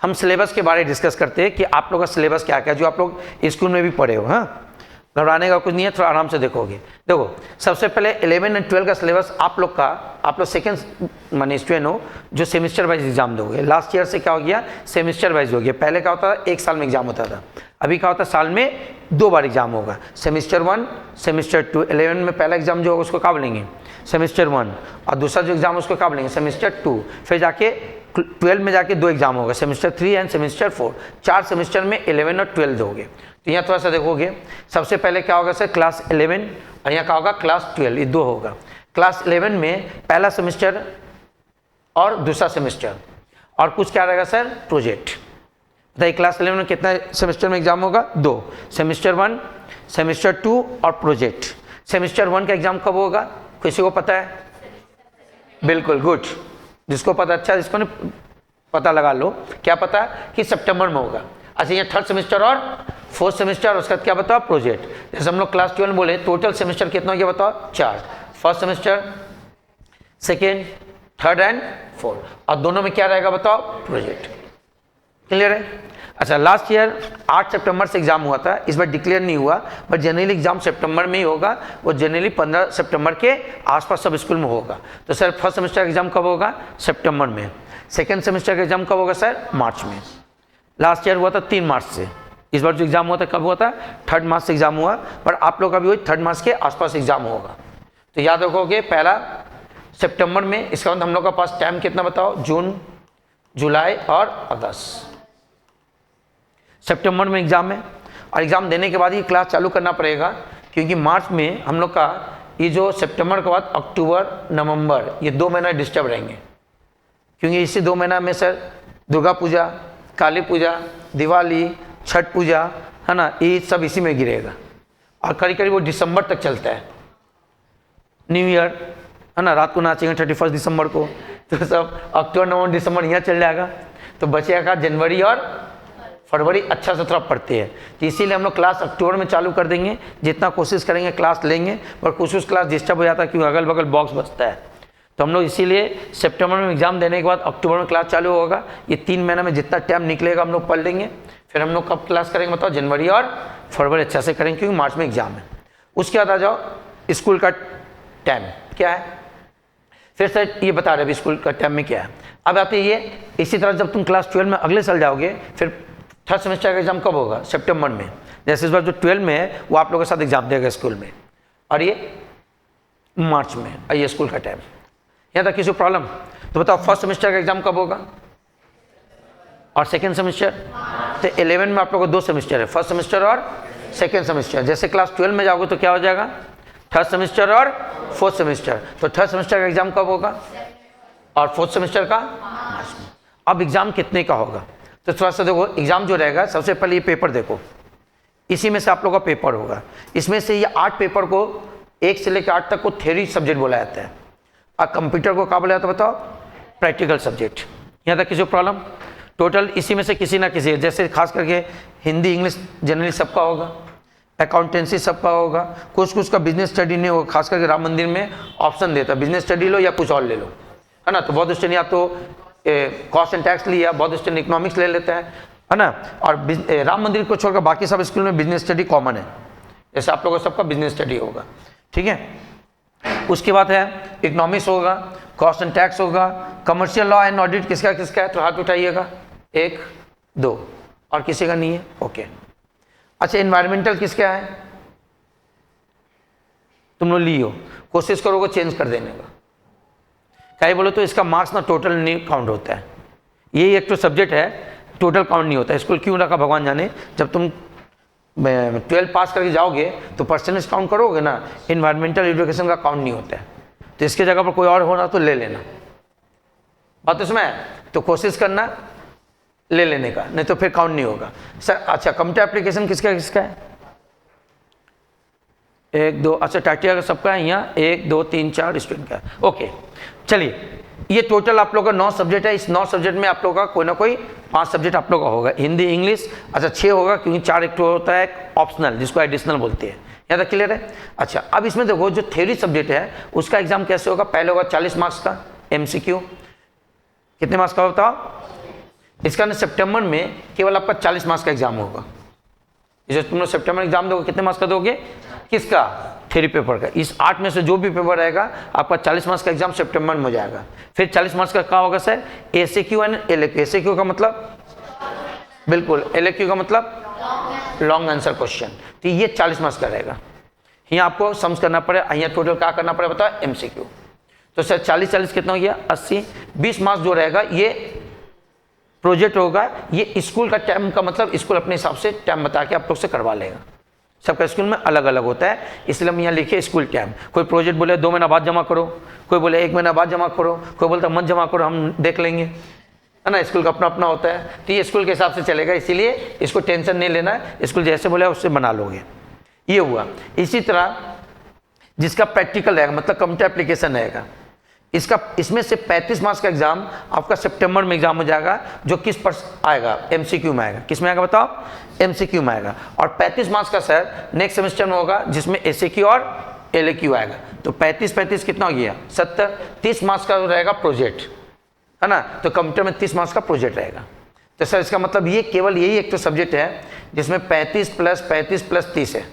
हम सिलेबस के बारे में डिस्कस करते हैं कि आप लोग का सिलेबस क्या क्या जो आप लोग स्कूल में भी पढ़े हो। हाँ, घबराने का कुछ नहीं है, थोड़ा आराम से देखोगे। देखो सबसे पहले 11 और 12 का सिलेबस आप लोग सेकेंड माने स्टूडेंट हो जो सेमिस्टर वाइज एग्जाम दोगे। लास्ट ईयर से क्या हो गया, सेमिस्टर वाइज हो गया। पहले क्या होता था, एक साल में एग्जाम होता था, अभी क्या होता है साल में 2 बार एग्जाम होगा, सेमिस्टर 1 सेमिस्टर 2। 11 में पहला एग्जाम जो होगा उसको क्या बोलेंगे, सेमिस्टर 1, और दूसरा जो एग्जाम उसको क्या बोलेंगे, सेमिस्टर 2। फिर जाके 12 में जाके 2 एग्जाम होगा, सेमिस्टर 3 एंड सेमिस्टर 4। 4 सेमिस्टर में 11 और 12 दोगे। तो यहाँ थोड़ा सा देखोगे, सबसे पहले क्या होगा सर, क्लास 11, और यहाँ क्या होगा क्लास 12, ये 2 होगा। क्लास 11 में पहला सेमिस्टर और दूसरा सेमिस्टर, और कुछ क्या रहेगा सर, प्रोजेक्ट। बताइए क्लास 11 में कितना सेमिस्टर में एग्जाम होगा, 2, सेमिस्टर 1 सेमिस्टर 2 और प्रोजेक्ट। सेमिस्टर 1 का एग्जाम कब होगा, किसी को पता है? बिल्कुल गुड, जिसको पता, अच्छा जिसको नहीं पता लगा लो, क्या पता कि सितंबर में होगा। अच्छा ये 3rd सेमिस्टर और 4th सेमिस्टर, उसका क्या बताओ, प्रोजेक्ट। जैसे हम लोग क्लास 12 बोले टोटल सेमिस्टर कितना हो गया बताओ, 4, 1st semester, 2nd, 3rd and 4th, और दोनों में क्या रहेगा बताओ, प्रोजेक्ट। क्लियर है? अच्छा लास्ट ईयर 8 सितंबर से एग्जाम हुआ था, इस बार डिक्लेयर नहीं हुआ, बट जनरली एग्जाम सितंबर में ही होगा, वो जनरली 15 सितंबर के आसपास सब स्कूल में होगा। तो सर 1st सेमेस्टर का एग्जाम कब होगा, सितंबर में। 2nd सेमेस्टर का एग्जाम कब होगा सर, मार्च में। लास्ट ईयर हुआ था 3 मार्च से, इस बार जो एग्जाम हुआ था कब हुआ था, 3rd मार्च से एग्जाम हुआ, पर आप लोग का भी वही 3rd मार्च के आसपास एग्जाम होगा। तो याद रखोगे पहला सितंबर में, इसका मतलब हम लोग का पास टाइम कितना बताओ, जून, जुलाई और अगस्त। सितंबर में एग्जाम है, और एग्जाम देने के बाद ही क्लास चालू करना पड़ेगा, क्योंकि मार्च में हम लोग का ये जो सितंबर के बाद अक्टूबर नवंबर, ये 2 महीना डिस्टर्ब रहेंगे, क्योंकि इसी 2 महीना में सर दुर्गा पूजा, काली पूजा, दिवाली, छठ पूजा है ना, ये सब इसी में गिरेगा, और करीब करीब वो दिसंबर तक चलता है। न्यू ईयर है ना, रात को नाचेंगे 31 दिसंबर को, तो सब अक्टूबर नवंबर दिसंबर यहाँ चल जाएगा, तो बचेगा जनवरी और फरवरी अच्छा से थोड़ा पढ़ते हैं। तो इसीलिए हम लोग क्लास अक्टूबर में चालू कर देंगे, जितना कोशिश करेंगे क्लास लेंगे, पर कुछ क्लास डिस्टर्ब हो जाता है क्योंकि अगल बगल बॉक्स बचता है। तो हम लोग इसीलिए सितंबर में एग्जाम देने के बाद अक्टूबर में क्लास चालू होगा, ये 3 महीना में जितना टाइम निकलेगा हम लोग पढ़ लेंगे। फिर हम लोग कब क्लास करेंगे बताओ, जनवरी और फरवरी अच्छा से करेंगे, क्योंकि मार्च में एग्जाम है। उसके बाद आ जाओ स्कूल का टाइम क्या है, फिर सर ये बता रहे अभी स्कूल का टाइम में क्या है। अब आते ये इसी तरह जब तुम क्लास 12 में अगले साल जाओगे, फिर 3rd सेमेस्टर का एग्जाम कब होगा, सितंबर में। जैसे इस बार जो 12 में है वो आप लोगों के साथ एग्जाम देगा स्कूल में, और ये मार्च में, और ये स्कूल का टाइम। यहाँ तक किसी प्रॉब्लम? तो बताओ 1st सेमेस्टर का एग्जाम कब होगा, और 2nd सेमेस्टर। तो 11 में आप लोगों को 2 सेमेस्टर है, 1st सेमेस्टर और 2nd सेमेस्टर। जैसे क्लास 12 में जाओगे तो क्या हो जाएगा, 3rd सेमेस्टर और 4th सेमेस्टर। तो 3rd सेमेस्टर का एग्जाम कब होगा, और 4th सेमेस्टर का मार्च में। अब एग्जाम कितने का होगा, तो थोड़ा सा देखो एग्जाम जो रहेगा, सबसे पहले ये पेपर देखो, इसी में से आप लोगों का पेपर होगा। इसमें से ये 8 पेपर को 1 से लेकर 8 तक को थ्योरी सब्जेक्ट बोला जाता है, और कंप्यूटर को क्या बोला जाता है बताओ, प्रैक्टिकल सब्जेक्ट। यहाँ तक किसी प्रॉब्लम? टोटल इसी में से किसी ना किसी, जैसे खास करके हिंदी इंग्लिश जनरली सबका होगा, अकाउंटेंसी सबका होगा, कुछ का बिजनेस स्टडी नहीं होगा, खास करके राम मंदिर में ऑप्शन देता है बिजनेस स्टडी लो या कुछ और ले लो, है ना। तो बहुत स्टूडेंट या तो कॉस्ट एंड टैक्स लिया, बहुत स्टूडेंट इकोनॉमिक्स ले लेता है ना। और राम मंदिर को छोड़कर बाकी सब स्कूल में बिजनेस स्टडी कॉमन है, जैसे आप लोगों का सबका बिजनेस स्टडी होगा, ठीक है। उसके बाद है इकोनॉमिक्स होगा, कॉस्ट एंड टैक्स होगा, कमर्शियल लॉ एंड ऑडिट किसका किसका है, तो हाथ उठाइएगा, 1 2, और किसी का नहीं है, ओके। अच्छा एनवायरमेंटल किसका है, तुम लोग लियो, कोशिश करोगे चेंज कर देने का, कहीं बोलो तो इसका मार्क्स ना टोटल नहीं काउंट होता है, यही एक तो सब्जेक्ट है टोटल काउंट नहीं होता है। स्कूल क्यों रखा भगवान जाने, जब तुम 12 पास करके जाओगे तो परसेंटेज काउंट करोगे ना, इन्वायरमेंटल एजुकेशन का काउंट नहीं होता है। तो इसके जगह पर कोई और होना तो ले लेना, बात इसमें तो कोशिश करना ले लेने का, नहीं तो फिर काउंट नहीं होगा सर। अच्छा कंप्यूटर एप्लीकेशन किसका किसका है, 1 2, अच्छा टाटिया का सबका है यहाँ, 1 2 3 4 स्टूडेंट का, ओके। चलिए ये टोटल आप लोग का 9 सब्जेक्ट है, इस 9 सब्जेक्ट में आप लोग का कोई ना कोई 5 सब्जेक्ट आप लोग का होगा, हिंदी इंग्लिश, अच्छा 6 होगा क्योंकि 4 एक तो होता है ऑप्शनल जिसको एडिशनल बोलते हैं, यहाँ तक क्लियर है। अच्छा अब इसमें देखो जो थ्योरी सब्जेक्ट है उसका एग्जाम कैसे होगा, पहले होगा 40 मार्क्स का MCQ, कितने मार्क्स का बताओ, इसका ना सितंबर में केवल आपका 40 मार्क्स का एग्जाम होगा। जो तुम लोग सितंबर एग्जाम दोगे कितने मार्क्स का दोगे? किसका? थ्योरी पेपर का। इस 8 में से जो भी पेपर रहेगा आपका 40 मार्क्स का एग्जाम सितंबर में हो जाएगा। फिर 40 मार्क्स का क्या होगा sir? SAQ and LAQ. SAQ का मतलब बिल्कुल, एलएक्यू का मतलब लॉन्ग आंसर क्वेश्चन। तो ये 40 मार्क्स का रहेगा। यहाँ आपको सम्स करना पड़ेगा, यहाँ टोटल क्या करना पड़ेगा बताओ? एमसीक्यू। तो सर 40 कितना हो गया? 80। 20 मार्क्स जो रहेगा ये प्रोजेक्ट होगा। ये स्कूल का टाइम का मतलब स्कूल अपने हिसाब से टाइम बता के आप लोग से करवा लेगा। सबका स्कूल में अलग अलग होता है, इसलिए हम यहाँ लिखे स्कूल टाइम। कोई प्रोजेक्ट बोले 2 महीना बाद जमा करो, कोई बोले 1 महीना बाद जमा करो, कोई बोलता मत जमा करो, हम देख लेंगे, है ना। स्कूल का अपना अपना होता है, तो ये स्कूल के हिसाब से चलेगा, इसीलिए इसको टेंशन नहीं लेना है। स्कूल जैसे बोले उससे बना लोगे। ये हुआ। इसी तरह जिसका प्रैक्टिकल रहेगा मतलब कंप्यूटर एप्लीकेशन रहेगा, इसमें से 35 मार्क्स का एग्जाम आपका सितंबर में एग्जाम हो जाएगा, जो किस पर आएगा? एमसीक्यू में आएगा। किस में आएगा बताओ? एमसीक्यू में आएगा। और 35 मार्क्स का सर नेक्स्ट सेमेस्टर में होगा, जिसमें एसएक्यू और एलएक्यू आएगा। तो 35 कितना हो गया? 70। 30 मार्क्स का रहेगा प्रोजेक्ट, है ना। तो कंप्यूटर में 30 मार्क्स का प्रोजेक्ट रहेगा। तो सर इसका मतलब ये केवल यही एक तो सब्जेक्ट है जिसमें 35 + 30 है।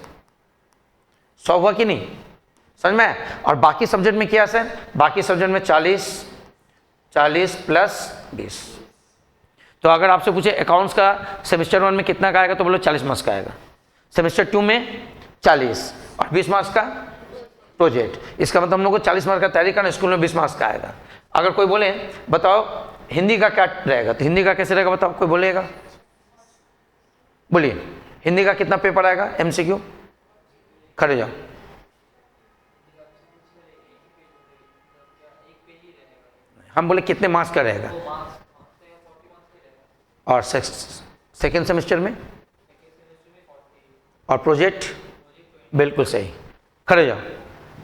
100 हुआ कि नहीं? समझ में? और बाकी सब्जेक्ट में क्या है सर? बाकी सब्जेक्ट में 40 + 20। तो अगर आपसे पूछे अकाउंट्स का सेमेस्टर 1 में कितना का आएगा, तो बोलो 40 मार्क्स का आएगा। सेमेस्टर 2 में 40 और 20 मार्क्स का प्रोजेक्ट। इसका मतलब हम लोग को 40 मार्क्स का तैयारी करना, स्कूल में 20 मार्क्स का आएगा। अगर कोई बोले बताओ हिंदी का क्या रहेगा, तो हिंदी का कैसे रहेगा बताओ? कोई बोलेगा? बोलिए, हिंदी का कितना पेपर आएगा एमसीक्यू? खड़े जाओ। हम बोले कितने मार्क्स का रहेगा? और सेकेंड सेमेस्टर में? और प्रोजेक्ट? बिल्कुल सही। खड़े जाओ,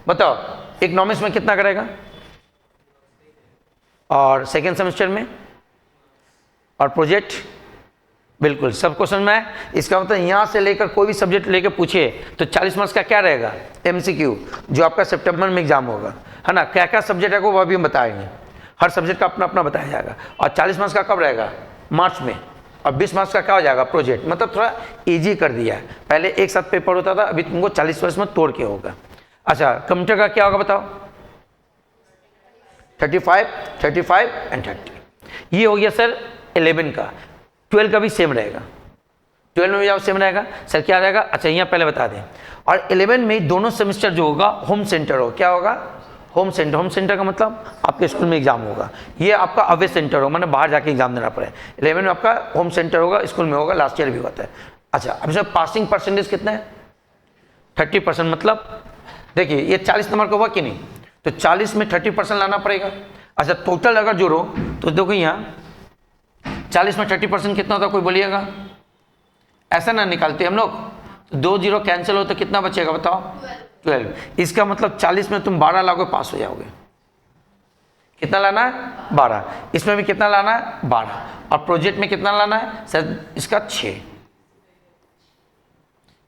बताओ इकोनॉमिक्स में कितना करेगा? और सेकेंड सेमेस्टर में? और प्रोजेक्ट? बिल्कुल, सबको समझ में आया। इसका मतलब यहाँ से लेकर कोई भी सब्जेक्ट लेकर पूछे तो 40 मार्क्स का क्या रहेगा? एमसीक्यू, जो आपका सितंबर में एग्जाम होगा, है ना। क्या क्या सब्जेक्ट है वो भी हम बताएंगे, हर सब्जेक्ट का अपना अपना बताया जाएगा। और 40 मार्क्स का कब रहेगा? मार्च में। और 20 मार्क्स का क्या हो जाएगा? प्रोजेक्ट। मतलब थोड़ा ईजी कर दिया है। पहले एक साथ पेपर होता था, अभी तुमको 40 वर्ष में तोड़ के होगा। अच्छा, कंप्यूटर का क्या होगा बताओ? 35 एंड 30। ये हो गया सर 11 का। 12 का भी सेम रहेगा। 12 में भी आप सेम रहेगा सर। क्या रहेगा? अच्छा यहाँ पहले बता दें। और 11 में दोनों सेमेस्टर जो होगा होम सेंटर हो। क्या होगा? Home centre. होम सेंटर का मतलब आपके स्कूल में एग्जाम होगा। ये आपका अवे सेंटर होगा, मतलब बाहर जाके एग्जाम देना पड़े। 11 में आपका होम सेंटर होगा, स्कूल में होगा, लास्ट ईयर भी होता है। अच्छा, अब इसमें पासिंग परसेंटेज कितना है? 30%। मतलब देखिए ये 40 नंबर का हुआ कि नहीं, तो 40 में 30% लाना पड़ेगा। अच्छा, टोटल अगर जोड़ो तो देखो यहाँ 40 में 30% कितना होता है? कोई बोलिएगा? ऐसा ना निकालते हम लोग, 2 0 कैंसिल हो तो कितना बचेगा बताओ? 12। इसका मतलब 40 में तुम 12 लाओगे, पास हो जाओगे। कितना लाना है? 12। इसमें भी कितना लाना है? 12। और प्रोजेक्ट में कितना लाना है सर? इसका 6,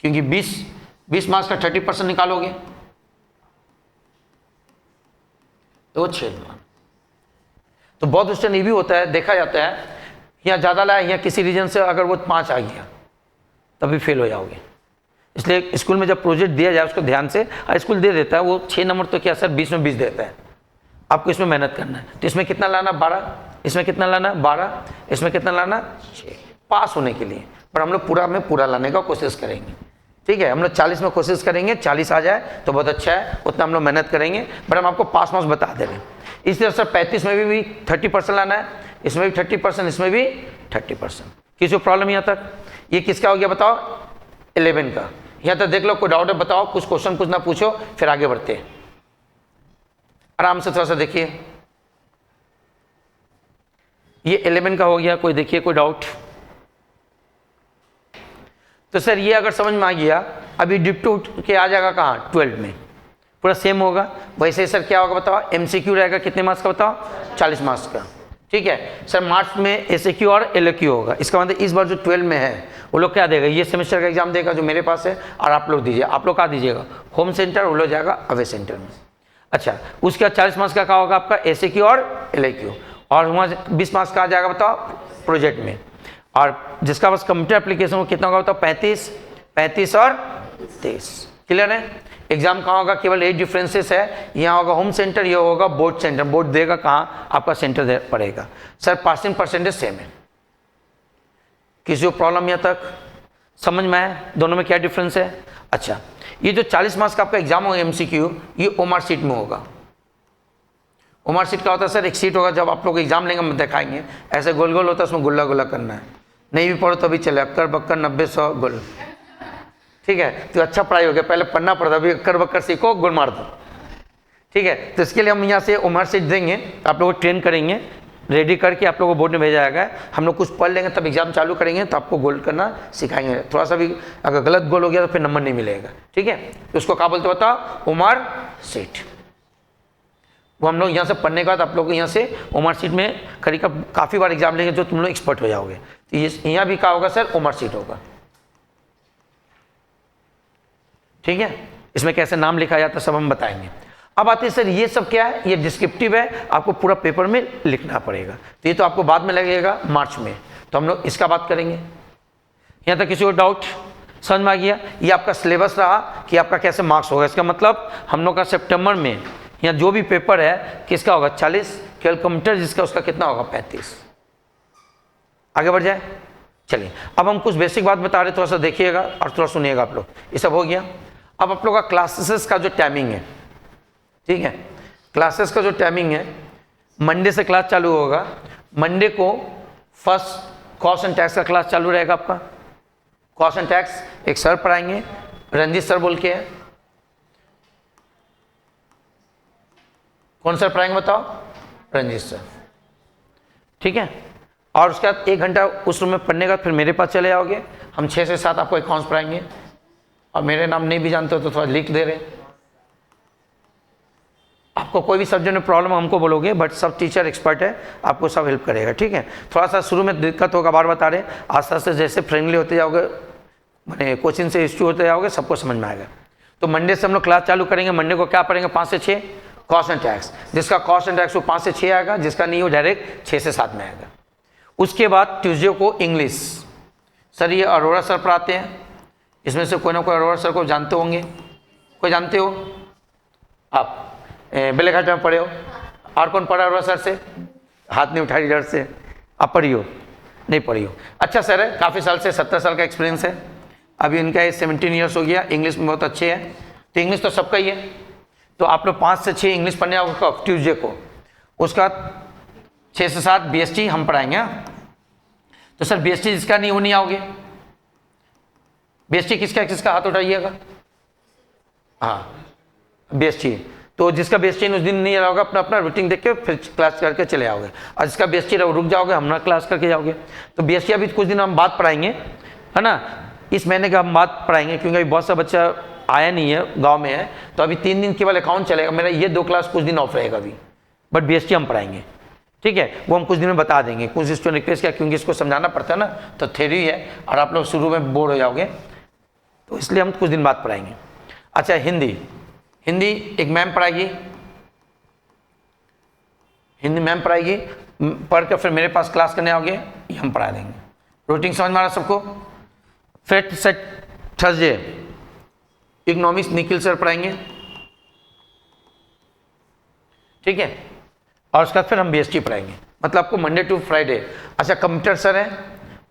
क्योंकि 20 मार्क्स का 30% निकालोगे तो 6। तो बहुत क्वेश्चन ये भी होता है, देखा जाता है यहाँ ज़्यादा लाया, यहाँ किसी रीजन से अगर वो 5 आ गया तभी फेल हो जाओगे। इसलिए स्कूल में जब प्रोजेक्ट दिया जाए उसको ध्यान से, स्कूल दे देता है वो 6 नंबर, तो क्या सर 20 में 20 देता है। आपको इसमें मेहनत करना है। तो इसमें कितना लाना? 12। इसमें कितना लाना? 12। इसमें कितना लाना? 6, पास होने के लिए। पर हम लोग पूरा लाने का कोशिश करेंगे, ठीक है। हम लोग 40 में कोशिश करेंगे, 40 आ जाए तो बहुत अच्छा है, उतना हम लोग मेहनत करेंगे। पर हम आपको पास मार्क्स बता दे रहे हैं। इस तरह सर 35 में भी 30% लाना है, इसमें भी 30%, इसमें भी 30%। किसी को प्रॉब्लम यहाँ तक? ये किसका हो गया बताओ? 11 का। यहाँ तक देख लो, कोई डाउट है बताओ? कुछ क्वेश्चन कुछ ना पूछो, फिर आगे बढ़ते हैं। आराम से थोड़ा सा देखिए। ये 11 का हो गया। कोई देखिए, कोई डाउट? तो सर ये अगर समझ में आ गया, अभी डिप्ट उठ के आ जाएगा कहाँ? 12 में। पूरा सेम होगा। वैसे सर क्या होगा बताओ? एमसीक्यू रहेगा कितने मार्क्स का बताओ? 40 मार्क्स का, ठीक है। सर मार्च में एसएक्यू और एलएक्यू होगा। इसका मतलब इस बार जो 12 में है वो लोग क्या देगा? ये सेमेस्टर का एग्जाम देगा जो मेरे पास है, और आप लोग दीजिए। आप लोग कहाँ दीजिएगा? होम सेंटर, वो लोग जाएगा अवे सेंटर में। अच्छा, उसके बाद 40 मार्क्स का क्या होगा आपका? एसएक्यू और एलएक्यू। और वहाँ 20 मार्क्स का आ जाएगा बताओ? प्रोजेक्ट में। और जिसका बस कंप्यूटर एप्लीकेशन वो कितना होगा, तो 35 और 23। क्लियर है। एग्जाम कहाँ होगा, केवल 8 डिफरेंसेस है, यहाँ होगा होम सेंटर, ये होगा बोर्ड सेंटर। बोर्ड देगा कहाँ, आपका सेंटर पड़ेगा। सर पासिंग परसेंटेज सेम है, किसी को प्रॉब्लम यहाँ तक समझ में आया, दोनों में क्या डिफरेंस है। अच्छा, ये जो 40 मार्क्स का आपका एग्जाम होगा एमसीक्यू, ये ओमार सीट में होगा। ओमार सीट का होता है सर, एक सीट होगा, जब आप लोग एग्जाम लेंगे हम दिखाएंगे, ऐसे गोल गोल होता है, उसमें गुल्ला गुल्ला करना है, नहीं भी पढ़ो तो भी चले, अक्कर बक्कर 90-100 गोल, ठीक है। तो अच्छा पढ़ाई हो गया, पहले पढ़ना पड़ता, अभी अक्कर बक्कर सीखो, गोल मार दो, ठीक है। तो इसके लिए हम यहाँ से ओमार सीट देंगे, आप लोग को ट्रेन करेंगे, रेडी करके आप लोगों को बोर्ड में भेजा जाएगा। हम लोग कुछ पढ़ लेंगे तब एग्जाम चालू करेंगे, तो आपको गोल करना सिखाएंगे। थोड़ा सा भी अगर गलत गोल हो गया तो फिर नंबर नहीं मिलेगा, ठीक है। तो उसको क्या बोलते बताओ, ओमार सीट। वो हम लोग यहाँ से पढ़ने के बाद आप लोग यहाँ से ओमार सीट में करीब काफ़ी बार एग्जाम लेंगे, जो तुम लोग एक्सपर्ट हो जाओगे। तो ये यहाँ भी क्या होगा सर, ओमार सीट होगा, ठीक है। इसमें कैसे नाम लिखा जाता है सब हम बताएंगे। अब आते हैं सर, ये सब क्या है, ये डिस्क्रिप्टिव है, आपको पूरा पेपर में लिखना पड़ेगा। तो ये तो आपको बाद में लगेगा मार्च में, तो हम लोग इसका बात करेंगे। यहाँ तक किसी को डाउट समझ में आ गया। ये आपका सिलेबस रहा कि आपका कैसे मार्क्स होगा। इसका मतलब हम लोग का सितंबर में यहाँ जो भी पेपर है किसका होगा 40, केवल कंप्यूटर जिसका उसका कितना होगा 35। आगे बढ़ जाए, चलिए। अब हम कुछ बेसिक बात बता रहे, थोड़ा सा देखिएगा और थोड़ा सुनिएगा आप लोग। ये सब हो गया। अब आप लोग का क्लासेस का जो टाइमिंग है, ठीक है, क्लासेस का जो टाइमिंग है, मंडे से क्लास चालू होगा। मंडे को फर्स्ट कॉस्ट एंड टैक्स का क्लास चालू रहेगा आपका। कॉस्ट एंड टैक्स एक सर पढ़ाएंगे, रंजीत सर बोल के है। कौन सर पढ़ाएंगे बताओ, रंजीत सर, ठीक है। और उसके बाद 1 घंटा उस रूम में पढ़ने का, फिर मेरे पास चले जाओगे। हम 6 से 7 आपको अकाउंट्स पढ़ाएंगे। और मेरे नाम नहीं भी जानते हो तो थोड़ा लिख दे रहे, आपको कोई भी सब्जेक्ट में प्रॉब्लम हमको बोलोगे, बट सब टीचर एक्सपर्ट है, आपको सब हेल्प करेगा, ठीक है। थोड़ा सा शुरू में दिक्कत होगा, बार बता रहे, आस्ते आस्ते जैसे फ्रेंडली होते जाओगे, मैंने कोचिंग से इश्यू होते जाओगे, सबको समझ में आएगा। तो मंडे से हम लोग क्लास चालू करेंगे। मंडे को क्या पढ़ेंगे, 5 से 6 कॉस्ट एंड टैक्स। जिसका कॉस्ट एंड टैक्स वो 5 से 6 आएगा, जिसका नहीं वो डायरेक्ट 6 से 7 में आएगा। उसके बाद ट्यूसडे को इंग्लिश। सर ये अरोड़ा सर पढ़ाते हैं, इसमें से कोई ना कोई अरोड़ा सर को जानते होंगे, कोई जानते हो आप, बेलेघाट में पढ़े हो। और कौन पढ़ा अरोड़ा सर से, हाथ नहीं उठाई डर से, आप पढ़ी हो, नहीं पढ़ी हो। अच्छा सर है, काफ़ी साल से 70 साल का एक्सपीरियंस है, अभी इनका एज 17 ईयर्स हो गया, इंग्लिश में बहुत अच्छे हैं। तो इंग्लिश तो सबका ही है, तो आप लोग 5 से 6 इंग्लिश पढ़ने आओगे कब, ट्यूसडे को। उसका 6 से 7 बीएसटी हम पढ़ाएंगे। तो सर बीएसटी जिसका नहीं वो नहीं आओगे। बीएसटी किसका किसका हाथ उठाइएगा, हाँ बीएसटी। तो जिसका बीएसटी उस दिन नहीं रहोगा, अपना अपना रूटीन देख के फिर क्लास करके चले आओगे। और जिसका बीएसटी रुक जाओगे, हमारा क्लास करके जाओगे। तो बीएसटी अभी कुछ दिन हम बात पढ़ाएंगे, है ना, इस महीने का हम बात पढ़ाएंगे, क्योंकि अभी बहुत सा बच्चा आया नहीं है, गांव में है। तो अभी 3 दिन केवल अकाउंट चलेगा मेरा, ये 2 क्लास कुछ दिन ऑफ रहेगा अभी, बट बीएसटी हम पढ़ाएंगे, ठीक है। वो हम कुछ दिन में बता देंगे। कुछ स्टूडेंट रिक्वेस्ट किया, क्योंकि इसको समझाना पड़ता है ना, तो थ्योरी है और आप लोग शुरू में बोर हो जाओगे, तो इसलिए हम कुछ दिन बाद पढ़ाएंगे। अच्छा हिंदी, हिंदी एक मैम पढ़ाएगी, हिंदी मैम पढ़ाएगी, पढ़ कर फिर मेरे पास क्लास करने आओगे, ये हम पढ़ा देंगे। रूटीन समझ में आ रहा सबको। फिर set Thursday economics Nikhil sir पढ़ाएंगे, ठीक है। और उसके बाद फिर हम बीएसटी पढ़ाएंगे, मतलब आपको मंडे टू फ्राइडे। अच्छा कंप्यूटर सर है,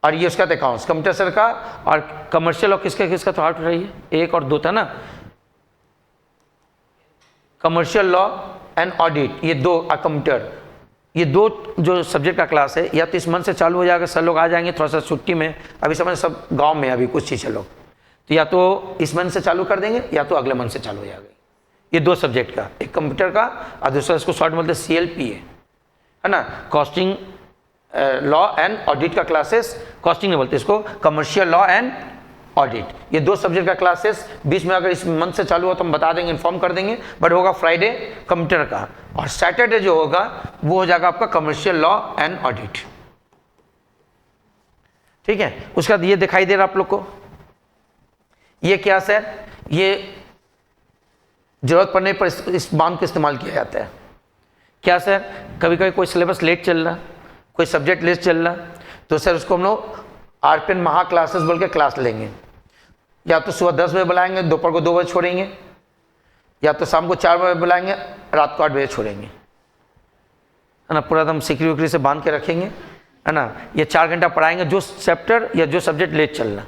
और ये उसका अकाउंट्स, कंप्यूटर सर का। और कमर्शियल और किसका किसका तो हार्ट रही है, 1 और 2 था ना, कमर्शियल लॉ एंड ऑडिट, ये 2 कंप्यूटर, ये 2 जो सब्जेक्ट का क्लास है, या तो इस मंथ से चालू हो जाएगा, सर लोग आ जाएंगे थोड़ा सा छुट्टी में, अभी समझ सब गांव में अभी कुछ चीज़ें लोग, तो या तो इस मंथ से चालू कर देंगे या तो अगले मंथ से चालू हो जाएगा। ये 2 सब्जेक्ट का, एक कंप्यूटर का और दूसरा इसको शॉर्ट बोलते हैं CLP है ना, कॉस्टिंग लॉ एंड ऑडिट का क्लासेस। कॉस्टिंग नहीं बोलते इसको, कमर्शियल लॉ एंड ऑडिट, ये 2 सब्जेक्ट का क्लासेस। बीच में अगर इस मंथ से चालू हो तो हम बता देंगे, इन्फॉर्म कर देंगे, बट होगा फ्राइडे कंप्यूटर का, और सैटरडे जो होगा वो हो जाएगा आपका कमर्शियल लॉ एंड ऑडिट, ठीक है। उसके बाद ये दिखाई दे रहा आप लोग को, ये क्या सर, ये जरूरत पड़ने पर इस बांध को इस्तेमाल किया जाता है। क्या सर, कभी कभी कोई सिलेबस लेट चल रहा, कोई सब्जेक्ट लेट चल रहा, तो सर उसको हम लोग आरपीएन महा क्लासेस बोल के क्लास लेंगे। या तो सुबह 10 बजे बुलाएंगे, दोपहर को 2 बजे छोड़ेंगे, या तो शाम को 4 बजे बुलाएंगे, रात को 8 बजे छोड़ेंगे, है ना। पूरा एकदम सिकरी उकरी से बांध के रखेंगे, है ना। ये 4 घंटा पढ़ाएंगे जो चैप्टर या जो सब्जेक्ट ले चलना,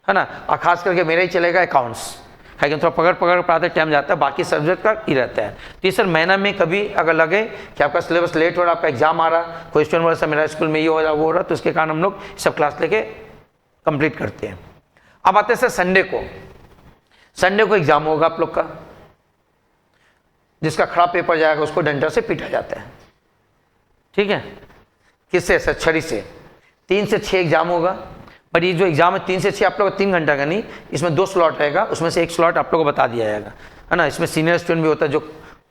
है ना। और खास करके मेरा ही चलेगा अकाउंट्स, है कि थोड़ा पकड़ पकड़ पढ़ाते टाइम जाता है, बाकी सब्जेक्ट का ही रहता है। तो सर महीना में कभी अगर लगे कि आपका सिलेबस लेट हो रहा, आपका एग्जाम आ रहा, कोई स्टूडेंट बोला सर मेरा स्कूल में ये हो रहा वो हो रहा, तो उसके कारण हम लोग सब क्लास लेके कंप्लीट करते हैं। अब आते हैं सर संडे को। संडे को एग्जाम होगा आप लोग का, जिसका खराब पेपर जाएगा उसको डंडा से पीटा जाता है, ठीक है। किससे सर? छड़ी से। 3 से 6 एग्जाम होगा, पर ये जो एग्जाम है 3 से 6 आप लोग का 3 घंटा का नहीं, इसमें 2 स्लॉट रहेगा, उसमें से एक स्लॉट आप लोग को बता दिया जाएगा, है ना। इसमें सीनियर स्टूडेंट भी होता है, जो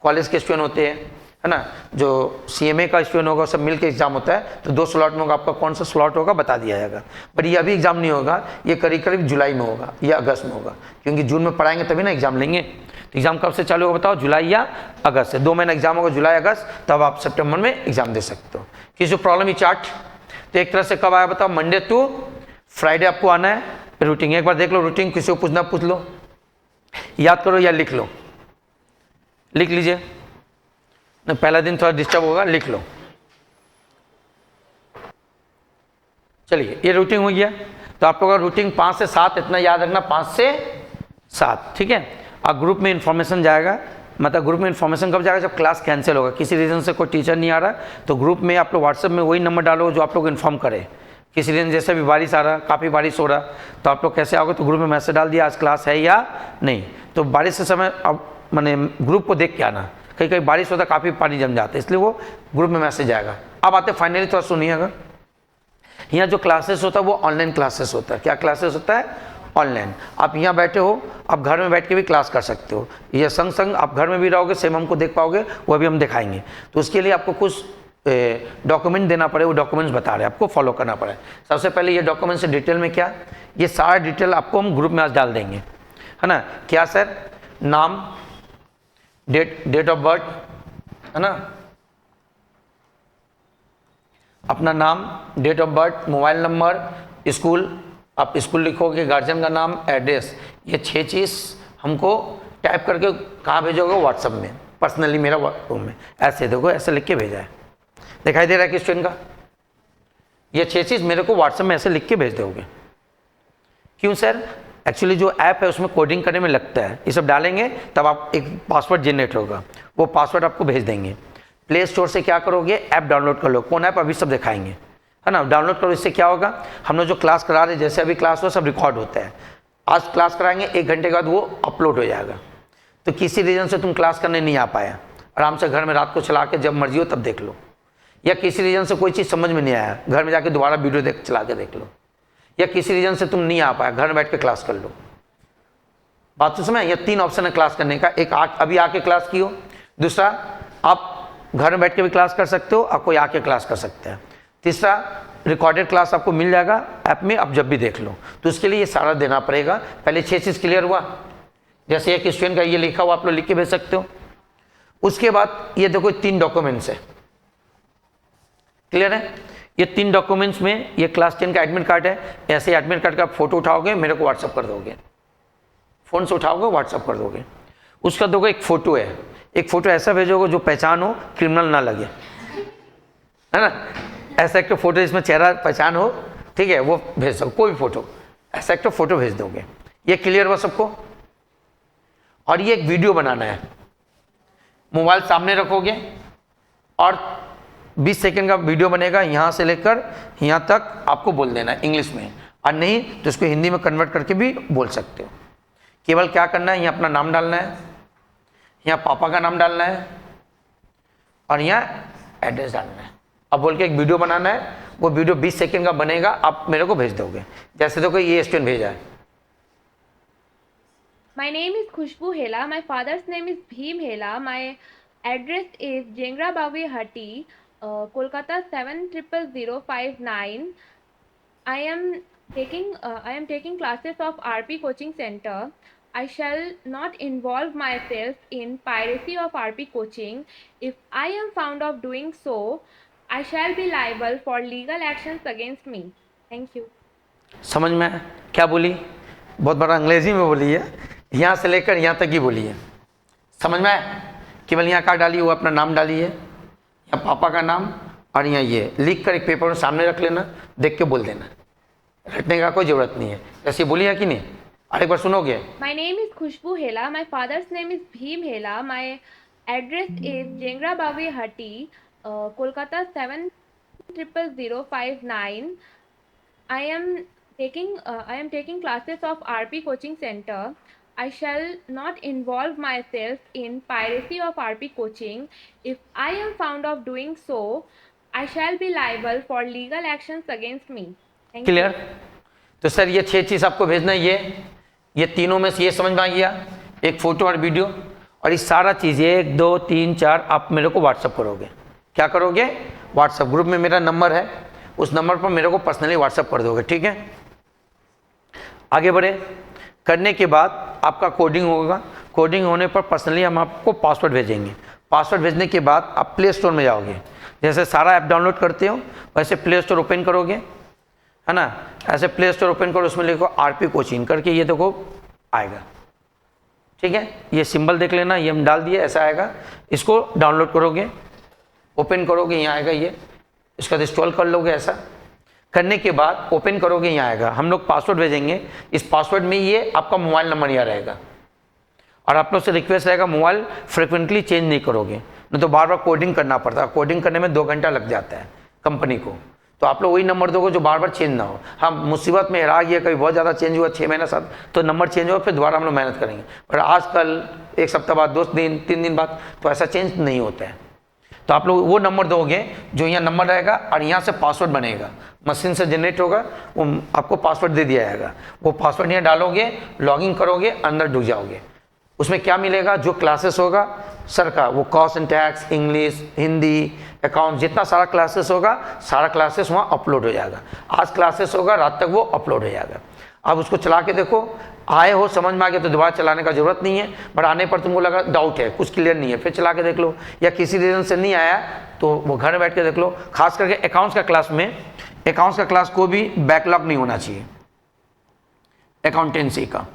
कॉलेज के स्टूडेंट होते हैं, है ना, जो सीएमए का स्टूडेंट होगा, सब मिलकर एग्जाम होता है। तो 2 स्लॉट में होगा, आपका कौन सा स्लॉट होगा बता दिया जाएगा। पर ये अभी एग्जाम नहीं होगा, ये करीब करीब जुलाई में होगा या अगस्त में होगा, क्योंकि जून में पढ़ाएंगे तभी ना एग्जाम लेंगे। तो एग्जाम कब से चालू होगा बताओ? जुलाई या अगस्त से। 2 महीना एग्जाम होगा, जुलाई अगस्त, तब आप सितंबर में एग्जाम दे सकते हो। किसी को प्रॉब्लम ही चार्ट तो एक तरह से कब आया बताओ? मंडे टू फ्राइडे आपको आना है। रूटीन एक बार देख लो, रूटीन किसी को पूछना पूछ लो, याद करो या लिख लो, लिख लीजिए। पहला दिन थोड़ा डिस्टर्ब होगा, लिख लो। चलिए ये रूटीन हो गया। तो आप लोग का रूटीन 5 से 7, इतना याद रखना, 5 से 7, ठीक है। और ग्रुप में इंफॉर्मेशन जाएगा, मतलब ग्रुप में इंफॉर्मेशन कब जाएगा? जब क्लास कैंसिल होगा, किसी रीज़न से कोई टीचर नहीं आ रहा, तो ग्रुप में आप लोग व्हाट्सएप में वही नंबर डालो जो आप लोग इन्फॉर्म करें। किसी दिन जैसे भी बारिश आ रहा, काफ़ी बारिश हो रहा, तो आप लोग कैसे आओगे? तो ग्रुप में मैसेज डाल दिया आज क्लास है या नहीं। तो बारिश के समय अब मैंने ग्रुप को देख के आना, कहीं कहीं बारिश होता, काफ़ी पानी जम जाता है, इसलिए वो ग्रुप में मैसेज आएगा। अब आते फाइनली थोड़ा सुनिएगा, यहाँ जो क्लासेस होता है वो ऑनलाइन क्लासेस होता है। क्या क्लासेस होता है? ऑनलाइन। आप यहाँ बैठे हो, आप घर में बैठ के भी क्लास कर सकते हो, ये संग संग आप घर में भी रहोगे, सेम हमको देख पाओगे, वो भी हम दिखाएंगे। तो उसके लिए आपको कुछ डॉक्यूमेंट देना पड़े, वो डॉक्यूमेंट्स बता रहे हैं आपको, फॉलो करना पड़े। सबसे पहले ये डॉक्यूमेंट से डिटेल में क्या, ये सारा डिटेल आपको हम ग्रुप में आज डाल देंगे, है ना। क्या सर? नाम, डेट ऑफ बर्थ, है ना, अपना नाम, date of birth, mobile number, school, आप स्कूल लिखोगे, गार्जियन का नाम, एड्रेस, ये 6 चीज़ हमको टाइप करके कहाँ भेजोगे? व्हाट्सएप में, पर्सनली मेरा रूम में, ऐसे देखो, ऐसे लिख के भेजा है, दिखाई दे रहा है कि स्टूडेंट का? ये 6 चीज़ मेरे को व्हाट्सएप में ऐसे लिख के भेज दोगे। क्यों सर? एक्चुअली जो ऐप है उसमें कोडिंग करने में लगता है, ये सब डालेंगे तब आप एक पासवर्ड जनरेट होगा, वो पासवर्ड आपको भेज देंगे। प्ले स्टोर से क्या करोगे? ऐप डाउनलोड कर लो। कौन ऐप? अभी सब दिखाएंगे, है ना। डाउनलोड करो, इससे क्या होगा? हम लोग जो क्लास करा रहे, जैसे अभी क्लास हो, सब रिकॉर्ड होता है। आज क्लास कराएंगे, 1 घंटे के बाद वो अपलोड हो जाएगा। तो किसी रीज़न से तुम क्लास करने नहीं आ पाया, आराम से घर में रात को चला के जब मर्जी हो तब देख लो। या किसी रीज़न से कोई चीज़ समझ में नहीं आया, घर में जाके दोबारा वीडियो चला के देख लो। या किसी रीज़न से तुम नहीं आ पाया, घर में बैठ के क्लास कर लो। बात तो समझ? ये 3 ऑप्शन है क्लास करने का। एक अभी आके क्लास की हो, दूसरा आप घर में बैठ के भी क्लास कर सकते हो, और कोई आके क्लास कर सकता है, तीसरा रिकॉर्डेड क्लास आपको मिल जाएगा ऐप में, आप जब भी देख लो। तो उसके लिए ये सारा देना पड़ेगा। पहले 6 चीज़ क्लियर हुआ, जैसे एक स्टूडेंट का ये लिखा हुआ आप लोग लिख के भेज सकते हो। उसके बाद ये देखो 3 डॉक्यूमेंट्स है, क्लियर है? ये 3 डॉक्यूमेंट्स में ये क्लास 10 का एडमिट कार्ड है, ऐसे एडमिट कार्ड का फोटो उठाओगे, मेरे को व्हाट्सअप कर दोगे, फ़ोन से उठाओगे व्हाट्सअप कर दोगे। उसका दोगे एक फ़ोटो है, एक फ़ोटो ऐसा भेजोगे जो पहचान हो, क्रिमिनल ना लगे, है ना। ऐसा एक तो फोटो जिसमें चेहरा पहचान हो, ठीक है, वो भेज सको, कोई भी फोटो, ऐसा एक तो फोटो भेज दोगे। ये क्लियर हुआ सबको? और ये एक वीडियो बनाना है, मोबाइल सामने रखोगे और 20 सेकंड का वीडियो बनेगा, यहाँ से लेकर यहाँ तक आपको बोल देना है इंग्लिश में, और नहीं तो इसको हिंदी में कन्वर्ट करके भी बोल सकते हो। केवल क्या करना है, यहाँ अपना नाम डालना है, यहाँ पापा का नाम डालना है, और यहाँ एड्रेस डालना है। अब बोल के एक वीडियो बनाना है, वो वीडियो 20 सेकंड का बनेगा, आप मेरे को भेज दोगे। जैसे देखो ये स्टूडेंट भेजा है, My name is Khushbu Hela. My father's name is Bhim Hela. My address is Jengra Bawi Hatti, Kolkata 700059. I am taking classes of RP Coaching Center. I shall not involve myself in piracy of RP coaching. If I am found of doing so, I shall be liable for legal actions against me. Thank you. समझ में आया? क्या बोली? बहुत बड़ा अंग्रेजी में बोली है, यहाँ से लेकर यहाँ तक ही बोली है। समझ में आया? केवल यहाँ क्या डाली, वो अपना नाम डाली है, या पापा का नाम, और यहाँ ये लिख कर एक पेपर में सामने रख लेना, देख के बोल देना, रटने का कोई ज़रूरत नहीं है। ऐसे बोली है कि नहीं? और एक बार सुनोगे? My name is Khushbu Hela. My father's name is Bhim Hela. My address is Jengra Bavi Hatti, Kolkata 700059. I am taking classes of RP Coaching Center. I shall not involve myself in piracy of RP coaching. If I am found of doing so, I shall be liable for legal actions against me. Thank you. Clear? तो sir ये 6 चीज़ आपको भेजना है, ये तीनों में से ये समझ में आ गया, एक फ़ोटो और वीडियो, और ये सारा चीज़ 1 2 3 4 आप मेरे को व्हाट्सअप करोगे। क्या करोगे? व्हाट्सअप ग्रुप में मेरा नंबर है, उस नंबर पर मेरे को पर्सनली व्हाट्सअप कर दोगे, ठीक है? आगे बढ़े। करने के बाद आपका कोडिंग होगा, कोडिंग होने पर पर्सनली हम आपको पासवर्ड भेजेंगे। पासवर्ड भेजने के बाद आप प्ले स्टोर में जाओगे, जैसे सारा ऐप डाउनलोड करते हो वैसे प्ले स्टोर ओपन करोगे, है ना? ऐसे प्ले स्टोर ओपन करो, उसमें लिखो आरपी कोचिंग करके, ये देखो आएगा, ठीक है? ये सिंबल देख लेना, ये हम डाल दिए, ऐसा आएगा। इसको डाउनलोड करोगे, ओपन करोगे, यहाँ आएगा ये, इसका इंस्टॉल कर लोगे। ऐसा करने के बाद ओपन करोगे, यहाँ आएगा, हम लोग पासवर्ड भेजेंगे। इस पासवर्ड में ये आपका मोबाइल नंबर यहाँ रहेगा, और आप लोग से रिक्वेस्ट रहेगा मोबाइल फ्रिक्वेंटली चेंज नहीं करोगे, नहीं तो बार बार कोडिंग करना पड़ता है। कोडिंग करने में 2 घंटा लग जाता है कंपनी को, तो आप लोग वही नंबर दोगे जो बार बार चेंज ना हो। हाँ, मुसीबत में हरा गया, कभी बहुत ज़्यादा चेंज हुआ, 6 महीना साथ, तो नंबर चेंज हुआ, फिर दोबारा हम लोग मेहनत करेंगे। पर आजकल 1 सप्ताह बाद, 2 दिन 3 दिन बाद, तो ऐसा चेंज नहीं होता है। तो आप लोग वो नंबर दोगे जो यहाँ नंबर रहेगा, और यहाँ से पासवर्ड बनेगा, मशीन से जनरेट होगा, वो आपको पासवर्ड दे दिया जाएगा। वो पासवर्ड यहाँ डालोगे, लॉगिन करोगे, अंदर डूब जाओगे। उसमें क्या मिलेगा? जो क्लासेस होगा सर का, वो cost and tax, English, Hindi, account, जितना सारा क्लासेस होगा, सारा क्लासेस वहाँ अपलोड हो जाएगा। आज क्लासेस होगा, रात तक वो अपलोड हो जाएगा। अब उसको चला के देखो, आए हो, समझ में आ गया तो दोबारा चलाने का जरूरत नहीं है, बट आने पर तुमको लगा डाउट है, कुछ क्लियर नहीं है, फिर चला के देख लो, या किसी रीज़न से नहीं आया तो वो घर में बैठ के देख लो। खास करके अकाउंट्स का क्लास में, अकाउंट्स का क्लास को भी बैकलॉग नहीं होना चाहिए, अकाउंटेंसी का,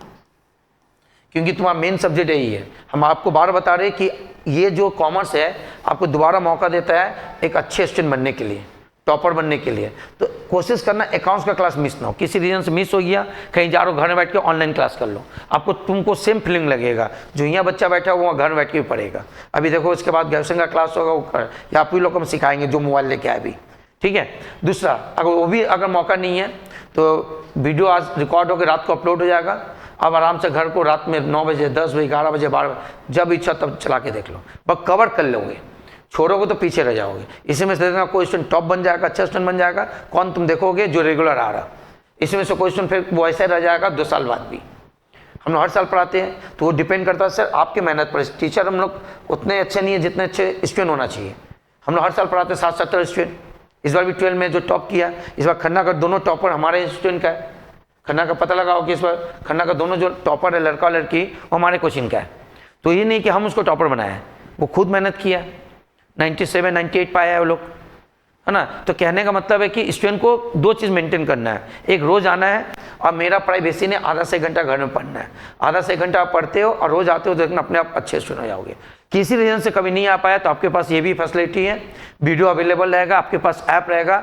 क्योंकि तुम्हारा मेन सब्जेक्ट यही है। हम आपको बार बता रहे कि ये जो कॉमर्स है आपको दोबारा मौका देता है एक अच्छे स्टूडेंट बनने के लिए, टॉपर बनने के लिए। तो कोशिश करना अकाउंट्स का क्लास मिस ना हो। किसी रीजन से मिस हो गया, कहीं जा रहे हो, घर में बैठ के ऑनलाइन क्लास कर लो, आपको तुमको सेम फीलिंग लगेगा। जो यहाँ बच्चा बैठा है वो घर में बैठ के भी पढ़ेगा। अभी देखो इसके बाद गर्सन का क्लास होगा, वो या आप ही लोग हम सिखाएंगे जो मोबाइल लेके आए भी, ठीक है? दूसरा, अगर वो भी अगर मौका नहीं है तो वीडियो आज रिकॉर्ड होकर रात को अपलोड हो जाएगा। अब आराम से घर को रात में 9 बजे, 10 बजे, 11 बजे, 12 बजे, जब इच्छा तब चला के देख लो, बस कवर कर लोगे। छोड़ोगे तो पीछे रह जाओगे। इसी में से देखना कोई स्टूडेंट टॉप बन जाएगा, अच्छा स्टूडेंट बन जाएगा, कौन तुम देखोगे? जो रेगुलर आ रहा। इसमें से कोई स्टूडेंट फिर वो ऐसा रह जाएगा 2 साल बाद भी। हम लोग हर साल पढ़ाते हैं, तो वो डिपेंड करता है सर आपकी मेहनत पर। टीचर हम लोग उतने अच्छे नहीं है जितने अच्छे स्टूडेंट होना चाहिए। हम लोग हर साल पढ़ाते हैं 60-70 स्टूडेंट। इस बार भी 12 में जो टॉप किया, इस बार खन्ना का दोनों टॉपर हमारे स्टूडेंट का है। खन्ना का पता लगाओ कि इस बार खन्ना का दोनों जो टॉपर है, लड़का और लड़की, वो हमारे कोचिंग का है। तो ये नहीं कि हम उसको टॉपर बनाया है, वो खुद मेहनत किया, 97-98 पाया है वो लोग, है ना? तो कहने का मतलब है कि स्टूडेंट को 2 चीज़ मेंटेन करना है। एक, रोज़ आना है, और मेरा पढ़ाई बेसिक ने आधा से 1 घंटा घर में पढ़ना है। आधा से 1 घंटा आप पढ़ते हो और रोज़ आते हो, तो अपने आप अच्छे स्टूडेंट हो जाओगे। किसी रीजन से कभी नहीं आ पाया तो आपके पास ये भी फैसिलिटी है, वीडियो अवेलेबल रहेगा, आपके पास ऐप रहेगा,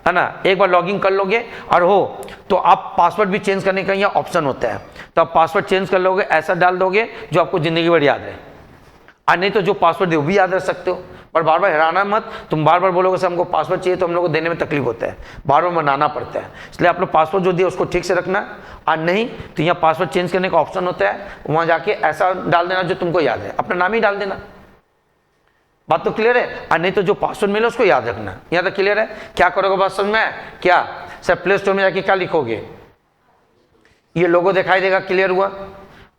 है ना? एक बार लॉगिन कर लोगे और हो तो आप पासवर्ड भी चेंज करने का यहाँ ऑप्शन होता है, तो आप पासवर्ड चेंज कर लोगे, ऐसा डाल दोगे जो आपको ज़िंदगी भर याद रहे। और नहीं तो जो पासवर्ड दे वो भी याद रख सकते हो, पर बार बार हराना मत। तुम बार बार बोलोगे सर हमको पासवर्ड चाहिए, तो हम लोग को देने में तकलीफ होता है, बार बार मनाना पड़ता है। इसलिए आप लोग पासवर्ड जो दिया उसको ठीक से रखना, और नहीं तो यहाँ पासवर्ड चेंज करने का ऑप्शन होता है, वहाँ जाके ऐसा डाल देना जो तुमको याद है, अपना नाम ही डाल देना। बात तो क्लियर है? और नहीं तो जो पासवर्ड मिले उसको याद रखना। यहाँ तक क्लियर है? क्या करोगे बात समझ में? क्या सर प्ले स्टोर में जाके क्या लिखोगे? ये लोगो दिखाई देगा, क्लियर हुआ?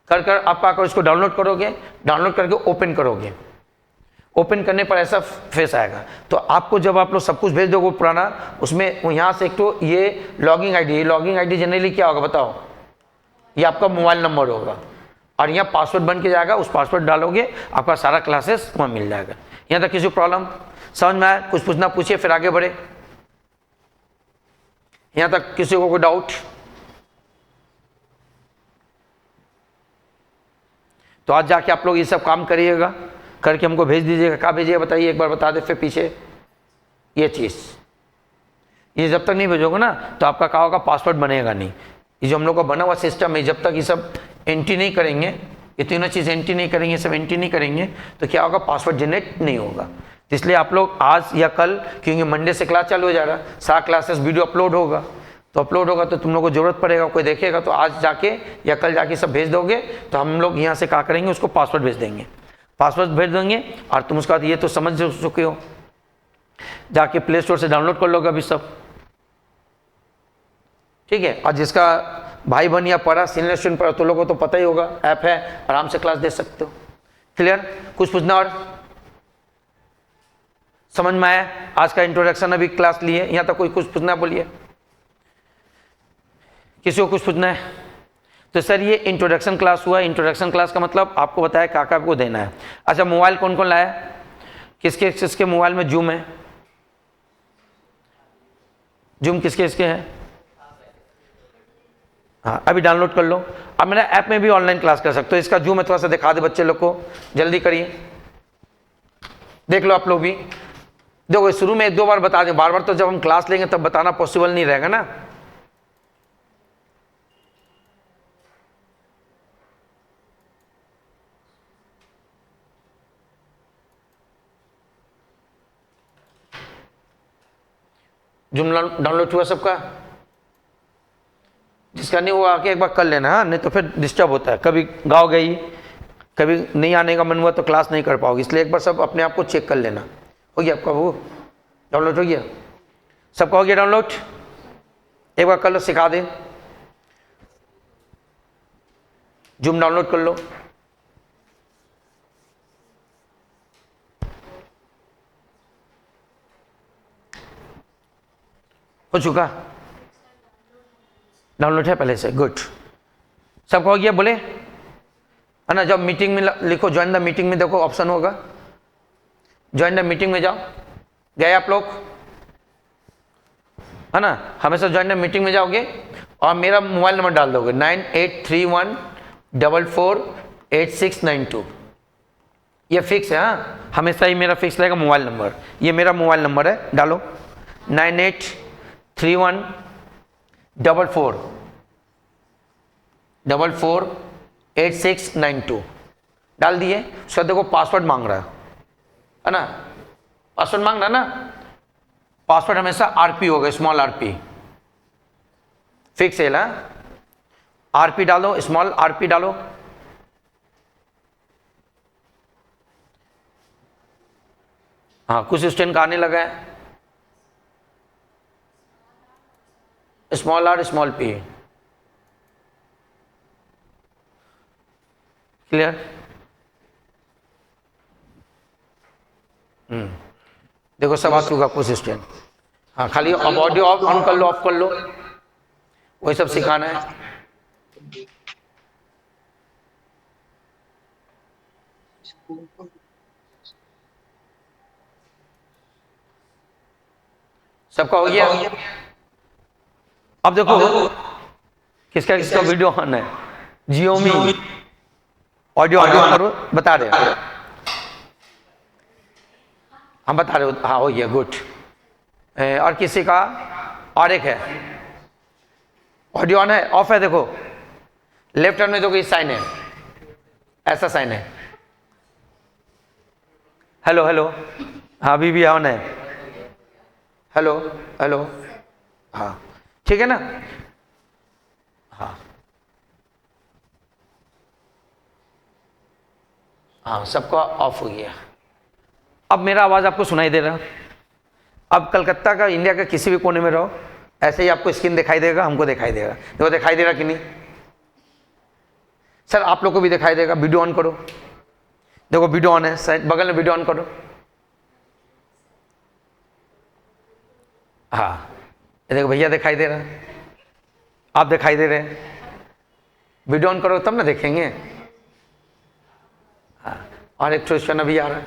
कर कर आप आकर इसको डाउनलोड करोगे, डाउनलोड करके ओपन करोगे। ओपन करने पर ऐसा फेस आएगा, तो आपको जब आप लोग सब कुछ भेज दोगे पुराना, उसमें यहाँ से एक तो ये logging ID, logging ID generally क्या होगा बताओ? ये आपका मोबाइल नंबर होगा, और यहाँ पासवर्ड बन के जाएगा, उस पासवर्ड डालोगे, आपका सारा क्लासेस वहाँ मिल जाएगा। यहाँ तक किसी प्रॉब्लम? समझ में आया? कुछ पूछना पूछिए, फिर आगे बढ़े। यहां तक किसी को कोई डाउट? तो आज जाके आप लोग ये सब काम करिएगा, करके हमको भेज दीजिएगा। कहाँ भेजिएगा बताइए, एक बार बता दे फिर पीछे। ये चीज़, ये जब तक नहीं भेजोगे ना तो आपका कहा होगा पासवर्ड बनेगा नहीं। ये जो हम लोग का बना हुआ सिस्टम है, जब तक ये सब एंट्री नहीं करेंगे, ये तीनों चीज़ एंट्री नहीं करेंगे, सब एंट्री नहीं करेंगे, तो क्या होगा, पासवर्ड जनरेट नहीं होगा। तो इसलिए आप लोग आज या कल, क्योंकि मंडे से क्लास चालू हो जा रहा है, सारा क्लासेस वीडियो अपलोड होगा, तो अपलोड होगा तो तुम लोग को जरूरत पड़ेगा, कोई देखेगा, तो आज जाके या कल जाके सब भेज दोगे, तो हम लोग यहाँ से क्या करेंगे, उसको पासवर्ड भेज देंगे, पासवर्ड भेज देंगे। और तुम उसका ये तो समझ चुके हो, जाके प्ले स्टोर से डाउनलोड कर लोगे अभी सब, ठीक है। और जिसका भाई बहन या पढ़ा सीनियर स्टूडेंट पढ़ा, तो लोगों को तो पता ही होगा, ऐप है, आराम से क्लास दे सकते हो। क्लियर? कुछ पूछना और? समझ में आया? आज का इंट्रोडक्शन अभी क्लास लिए, यहां तक कोई कुछ पूछना बोलिए, किसी को कुछ पूछना है? तो सर ये इंट्रोडक्शन क्लास हुआ। इंट्रोडक्शन क्लास का मतलब आपको बताया क्या क्या आपको देना है। अच्छा, मोबाइल कौन कौन लाया? किसके किसके मोबाइल में जूम है? जूम किसके किसके है? हाँ, अभी डाउनलोड कर लो। अब मेरा ऐप में भी ऑनलाइन क्लास कर सकते हो। इसका जूम है, थोड़ा सा दिखा दे बच्चे लोग को, जल्दी करिए, देख लो आप लोग भी। देखो शुरू में एक दो बार बता दें, बार बार तो जब हम क्लास लेंगे तब बताना पॉसिबल नहीं रहेगा ना। जूम डाउनलोड हुआ सबका? जिसका नहीं हुआ आके एक बार कर लेना, हाँ, नहीं तो फिर डिस्टर्ब होता है। कभी गाँव गई, कभी नहीं आने का मन हुआ तो क्लास नहीं कर पाओगे, इसलिए एक बार सब अपने आप को चेक कर लेना। हो गया आपका वो डाउनलोड? हो गया सबका? हो गया डाउनलोड? एक बार कर लो, सिखा दे, जूम डाउनलोड कर लो। हो चुका? डाउनलोड है पहले से? गुड। सबका हो गया बोले, है ना? जब मीटिंग में लिखो ज्वाइन द मीटिंग में, देखो ऑप्शन होगा ज्वाइन द मीटिंग में, जाओ, गए आप लोग, है ना? हमेशा ज्वाइन द मीटिंग में जाओगे और मेरा मोबाइल नंबर डाल दोगे 9831448692। ये फिक्स है, हाँ, हमेशा ही मेरा फिक्स रहेगा मोबाइल नंबर। ये मेरा मोबाइल नंबर है, डालो 9831448692 डाल दिए। उसका देखो पासवर्ड मांग रहा है ना? पासवर्ड मांग रहा है ना? पासवर्ड हमेशा आरपी होगा, स्मॉल आरपी, फिक्स है ना? आरपी डालो, स्मॉल आरपी डालो। हाँ, कुछ स्टूडेंट का आने लगा है small r small p. Clear? देखो सब आ चुका कुछ स्टूडेंट। हाँ, खाली अब ऑडियो ऑन कर लो, ऑफ कर लो, वही सब सिखाना है। सबका हो गया? अब देखो किसका किसका वीडियो ऑन है। जियोमी ऑडियो ऑन करो, बता रहे हैं हम, बता रहे हो, हाँ हो गया, गुड। और किसी का और एक है ऑडियो ऑन है, ऑफ है, देखो लेफ्ट हैंड में देखो ये साइन है, ऐसा साइन है, हेलो हेलो, हाँ अभी भी ऑन है, हेलो हेलो, हाँ ठीक है ना? हाँ हाँ, सबका ऑफ हो गया। अब मेरा आवाज़ आपको सुनाई दे रहा? अब कलकत्ता का, इंडिया का किसी भी कोने में रहो, ऐसे ही आपको स्क्रीन दिखाई देगा, हमको दिखाई देगा। देखो दिखाई दे रहा कि नहीं? सर आप लोग को भी दिखाई देगा। वीडियो ऑन करो, देखो वीडियो ऑन है, साइड बगल में वीडियो ऑन करो। हाँ देखो भैया दिखाई दे रहा है, आप दिखाई दे रहे हैं। वीडियो ऑन करो तब ना देखेंगे। हाँ, और एक क्वेश्चन अभी आ रहा है,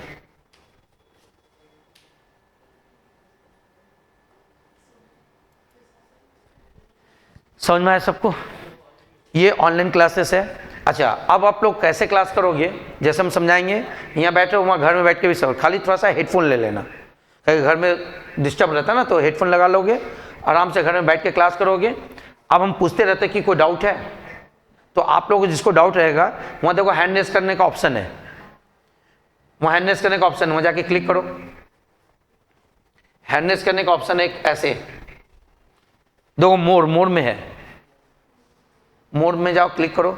समझ में आया सबको? ये ऑनलाइन क्लासेस है। अच्छा, अब आप लोग कैसे क्लास करोगे, जैसे हम समझाएंगे, यहाँ बैठे हो वहाँ घर में बैठ के भी समझ, खाली थोड़ा सा हेडफोन ले लेना, क्योंकि घर में डिस्टर्ब रहता है ना, तो हेडफोन लगा लोगे, आराम से घर में बैठ के क्लास करोगे। अब हम पूछते रहते कि कोई डाउट है, तो आप लोगों को जिसको डाउट रहेगा वहाँ देखो हैंड रेज करने का ऑप्शन है, वहाँ हैंड रेज करने का ऑप्शन है, वहाँ जाके क्लिक करो। हैंड रेज करने का ऑप्शन है ऐसे, देखो मोर में है, मोड में जाओ, क्लिक करो,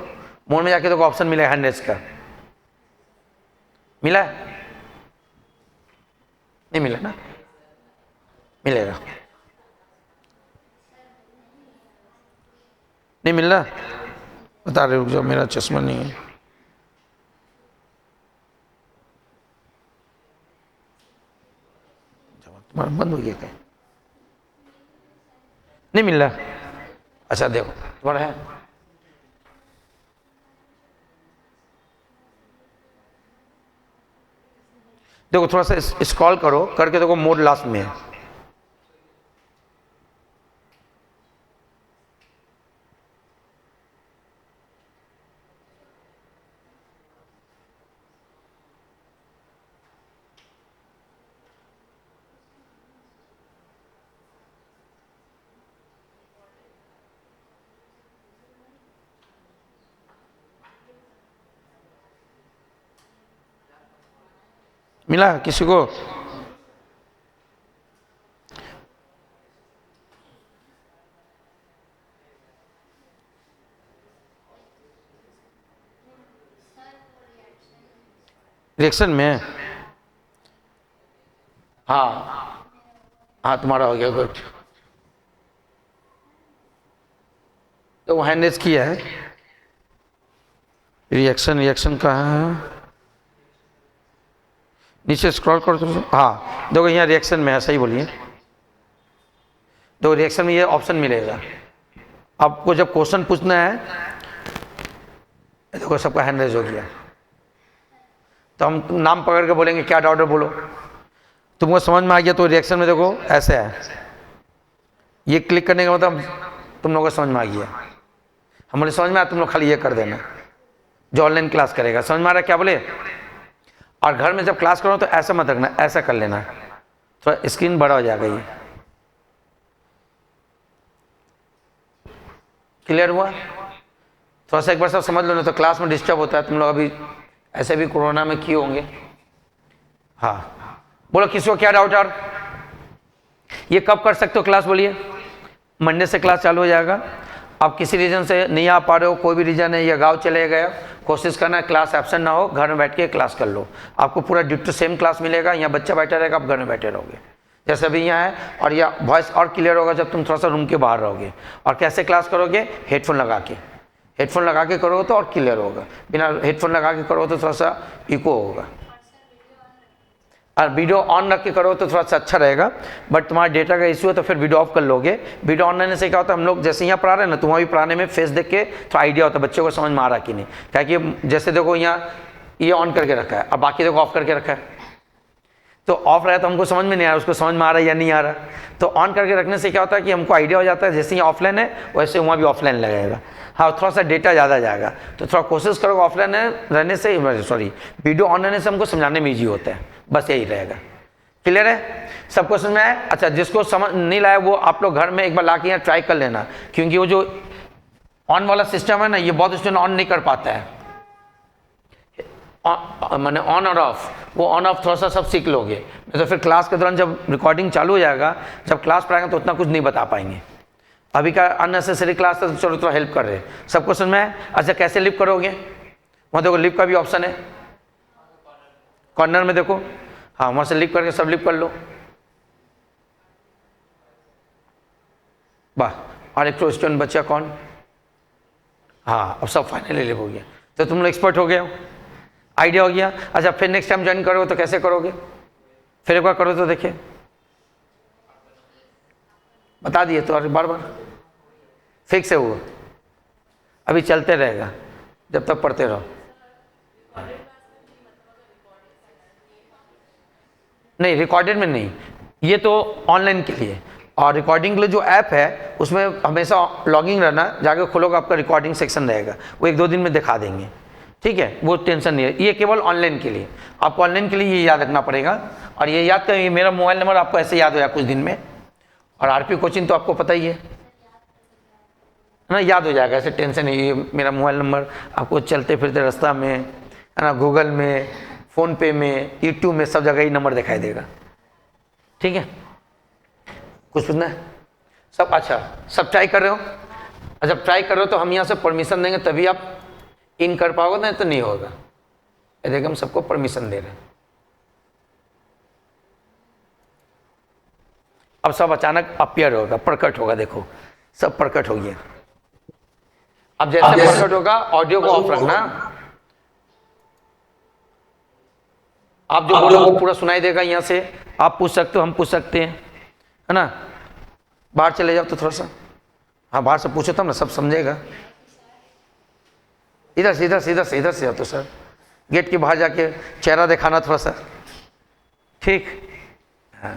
मोड में जाके देखो ऑप्शन मिलेगा हैंड रेज का। मिला है? नहीं मिला ना? मिलेगा। नहीं मिल रहा? बता रहे, रुक जाओ, मेरा चश्मा नहीं है। तुम्हारा बंद हो गया क्या? नहीं मिल रहा? अच्छा देखो, तुम्हारा है। देखो थोड़ा सा स्क्रॉल करो, करके देखो मोड लास्ट में है। मिला किसी को? रिएक्शन में? हाँ हाँ, तुम्हारा हो गया, गुड। तो हैंड रेज किया है। रिएक्शन कहाँ है? नीचे स्क्रॉल करो तो, हाँ देखो यहाँ रिएक्शन में है, सही बोलिए। देखो रिएक्शन में ये ऑप्शन मिलेगा, आपको जब क्वेश्चन पूछना है, देखो सबका हैंड रेज हो गया, तो हम नाम पकड़ के बोलेंगे क्या डाउट है बोलो। तुमको समझ में आ गया तो रिएक्शन में देखो ऐसे है, ये क्लिक करने का मतलब तुम लोगों को समझ में आ गया। हमारे समझ में आया, तुम लोग खाली ये कर देना, जो ऑनलाइन क्लास करेगा। समझ में आ रहा है क्या बोले? और घर में जब क्लास करो तो ऐसा मत रखना, ऐसा कर लेना, थोड़ा स्क्रीन बड़ा हो जाएगा। ये क्लियर हुआ? थोड़ा सा एक बार सब समझ लो, ना तो क्लास में डिस्टर्ब होता है। तुम लोग अभी ऐसे भी कोरोना में किए होंगे। हाँ बोलो, किसी को क्या डाउट है? और ये कब कर सकते हो क्लास, बोलिए? मंडे से क्लास चालू हो जाएगा। आप किसी रीजन से नहीं आ पा रहे हो, कोई भी रीजन है, या गांव चले गए, कोशिश करना क्लास एब्सेंट ना हो, घर में बैठ के क्लास कर लो। आपको पूरा डिट्टो सेम क्लास मिलेगा, यहाँ बच्चा बैठा रहेगा, आप घर में बैठे रहोगे जैसे अभी यहाँ है। और यह वॉइस और क्लियर होगा जब तुम थोड़ा सा रूम के बाहर रहोगे। और कैसे क्लास करोगे? हेडफोन लगा के, हेडफोन लगा के करोगे तो और क्लियर होगा, बिना हेडफोन लगा के करोगे तो थोड़ा सा इको होगा। और वीडियो ऑन रख के करो तो थोड़ा सा अच्छा रहेगा, बट तुम्हारा डेटा का इशू है तो फिर वीडियो ऑफ कर लोगे। वीडियो ऑन रहने से क्या होता है, हम लोग जैसे यहाँ पढ़ा रहे हैं ना, तुम्हारा भी पढ़ाने में फेस देख के थोड़ा आइडिया होता है बच्चों को समझ में आ रहा कि नहीं। क्या कि जैसे देखो यहाँ ये ऑन करके रखा है और बाकी देखो ऑफ करके रखा है, तो ऑफ रहा है तो हमको समझ में नहीं आ रहा, उसको समझ में आ रहा है या नहीं आ रहा। तो ऑन करके रखने से क्या होता है कि हमको आइडिया हो जाता है, जैसे यहाँ ऑफलाइन है वैसे वहाँ भी ऑफलाइन लगेगा। हाँ, थोड़ा सा डेटा ज़्यादा जाएगा, तो थोड़ा कोशिश करो ऑफलाइन रहने से, वीडियो ऑन रहने से हमको समझाने में ईजी होता है, बस यही रहेगा। क्लियर है? सबको समझ में आया? अच्छा, जिसको समझ नहीं लाया वो आप लोग घर में एक बार ला के यहाँ ट्राई कर लेना, क्योंकि वो जो ऑन वाला सिस्टम है ना, ये बहुत स्टूडेंट ऑन नहीं कर पाता है, मैंने ऑन और ऑफ, वो ऑन ऑफ थोड़ा सा सब सीख लोगे, नहीं तो फिर क्लास के दौरान जब रिकॉर्डिंग चालू हो जाएगा, जब क्लास पढ़ाएंगे तो उतना कुछ नहीं बता पाएंगे। अभी का अननेसेसरी क्लास तो चलो थोड़ा हेल्प कर रहे हैं। सबको समझ में आया? अच्छा, कैसे लिप करोगे? वहाँ देखो लिप का भी ऑप्शन है, कॉर्नर में देखो, हाँ वहाँ से लिप करके सब लिप कर लो। वाह, और एक तो स्टूडेंट बच्चा कौन? हाँ, अब सब फाइनली लिप हो गया, तो तुम लोग एक्सपर्ट हो गए हो, आइडिया हो गया। अच्छा, फिर नेक्स्ट टाइम ज्वाइन करोगे तो कैसे करोगे? फिर एक बार करो तो देखिए, बता दिए तो, और बार बार फिक्स है वो, अभी चलते रहेगा जब तक पढ़ते रहो। नहीं, रिकॉर्डेड में नहीं, ये तो ऑनलाइन के लिए। और रिकॉर्डिंग के लिए जो ऐप है उसमें हमेशा लॉगिंग रहना, जाके खोलोगे आपका रिकॉर्डिंग सेक्शन रहेगा, वो 1-2 दिन में दिखा देंगे, ठीक है, वो टेंशन नहीं है। ये केवल ऑनलाइन के लिए, आपको ऑनलाइन के लिए ये याद रखना पड़ेगा। और ये याद करेंगे, मेरा मोबाइल नंबर आपको ऐसे याद हो जाए कुछ दिन में। और आरपी कोचिंग तो आपको पता ही है ना, याद हो जाएगा, ऐसे टेंशन नहीं। ये मेरा मोबाइल नंबर आपको चलते फिरते रास्ता में, है ना, गूगल में, फ़ोनपे में, यूट्यूब में, सब जगह ही नंबर दिखाई देगा, ठीक है। कुछ पूछना है? सब अच्छा, सब ट्राई कर रहे हो? जब ट्राई कर रहे हो तो हम यहाँ से परमिशन देंगे तभी आप इन कर पाओगे, नहीं तो नहीं होगा। ये देखिए हम सबको परमिशन दे रहे हैं। अब सब अचानक अपीयर होगा, प्रकट होगा, देखो सब प्रकट हो गया। अब जैसे प्रकट होगा ऑडियो को ऑफ रखना, आप जो बोलो वो पूरा सुनाई देगा। यहाँ से आप पूछ सकते हो, हम पूछ सकते हैं, है ना। बाहर चले जाओ तो थोड़ा सा, हाँ बाहर से पूछो तब ना सब समझेगा। इधर से इधर से इधर से इधर से आओ तो सर, गेट के बाहर जाके चेहरा दिखाना थोड़ा सा, ठीक। हाँ